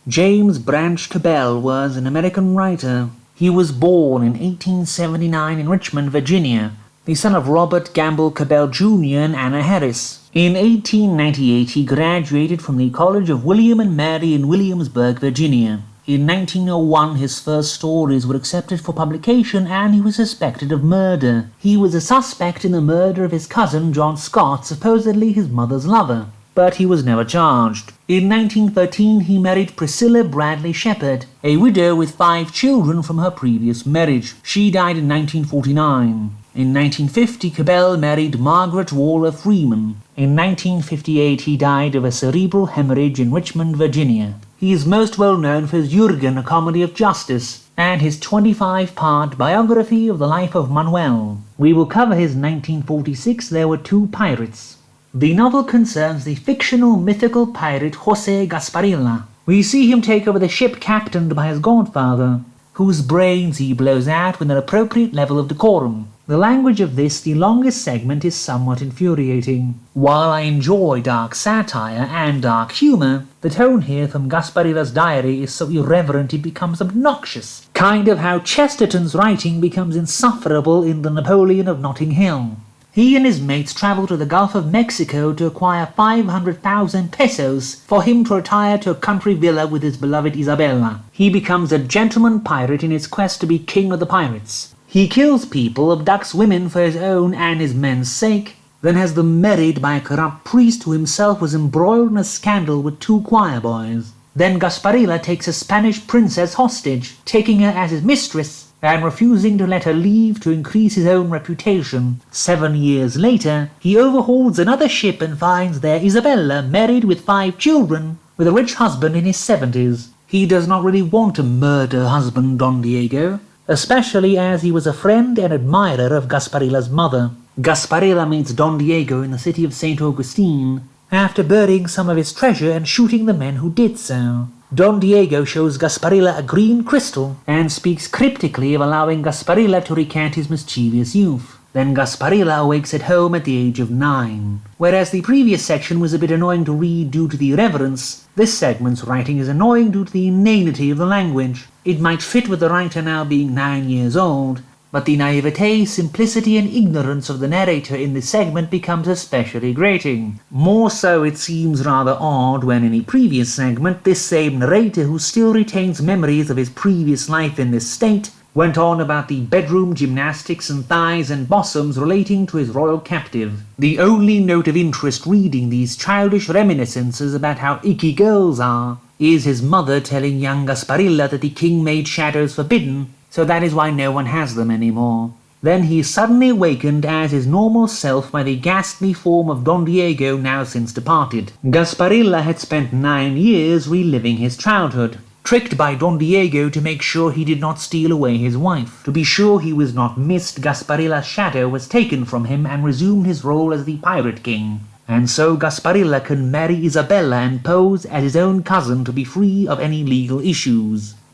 James Branch Cabell was an American writer. He was born in 1879 in Richmond, Virginia, the son of Robert Gamble Cabell Jr. and Anna Harris. In 1898, he graduated from the College of William and Mary in Williamsburg, Virginia. In 1901, his first stories were accepted for publication and he was suspected of murder. He was a suspect in the murder of his cousin John Scott, supposedly his mother's lover, but he was never charged. In 1913, he married Priscilla Bradley Shepherd, a widow with 5 children from her previous marriage. She died in 1949. In 1950, Cabell married Margaret Waller Freeman. In 1958, he died of a cerebral hemorrhage in Richmond, Virginia. He is most well known for his Jurgen, A Comedy of Justice, and his 25-part biography of the life of Manuel. We will cover his 1946 There Were Two Pirates. The novel concerns the fictional mythical pirate Jose Gasparilla. We see him take over the ship captained by his godfather, whose brains he blows out with an appropriate level of decorum. The language of this, the longest segment, is somewhat infuriating. While I enjoy dark satire and dark humour, the tone here from Gasparilla's diary is so irreverent it becomes obnoxious. Kind of how Chesterton's writing becomes insufferable in The Napoleon of Notting Hill. He and his mates travel to the Gulf of Mexico to acquire 500,000 pesos for him to retire to a country villa with his beloved Isabella. He becomes a gentleman pirate in his quest to be king of the pirates. He kills people, abducts women for his own and his men's sake, then has them married by a corrupt priest who himself was embroiled in a scandal with 2 choir boys. Then Gasparilla takes a Spanish princess hostage, taking her as his mistress and refusing to let her leave to increase his own reputation. 7 years later, he overhauls another ship and finds there Isabella married with 5 children, with a rich husband in his 70s. He does not really want to murder husband Don Diego, especially as he was a friend and admirer of Gasparilla's mother. Gasparilla meets Don Diego in the city of St. Augustine, after burying some of his treasure and shooting the men who did so. Don Diego shows Gasparilla a green crystal and speaks cryptically of allowing Gasparilla to recant his mischievous youth. Then Gasparilla awakes at home at the age of 9. Whereas the previous section was a bit annoying to read due to the irreverence, this segment's writing is annoying due to the inanity of the language. It might fit with the writer now being 9 years old, but the naivete, simplicity and ignorance of the narrator in this segment becomes especially grating. More so, it seems rather odd when in the previous segment, this same narrator who still retains memories of his previous life in this state went on about the bedroom gymnastics and thighs and bosoms relating to his royal captive. The only note of interest reading these childish reminiscences about how icky girls are is his mother telling young Gasparilla that the king made shadows forbidden, so that is why no one has them anymore. Then he is suddenly awakened as his normal self by the ghastly form of Don Diego now since departed. Gasparilla had spent 9 years reliving his childhood, tricked by Don Diego to make sure he did not steal away his wife. To be sure he was not missed, Gasparilla's shadow was taken from him and resumed his role as the pirate king. And so Gasparilla can marry Isabella and pose as his own cousin to be free of any legal issues.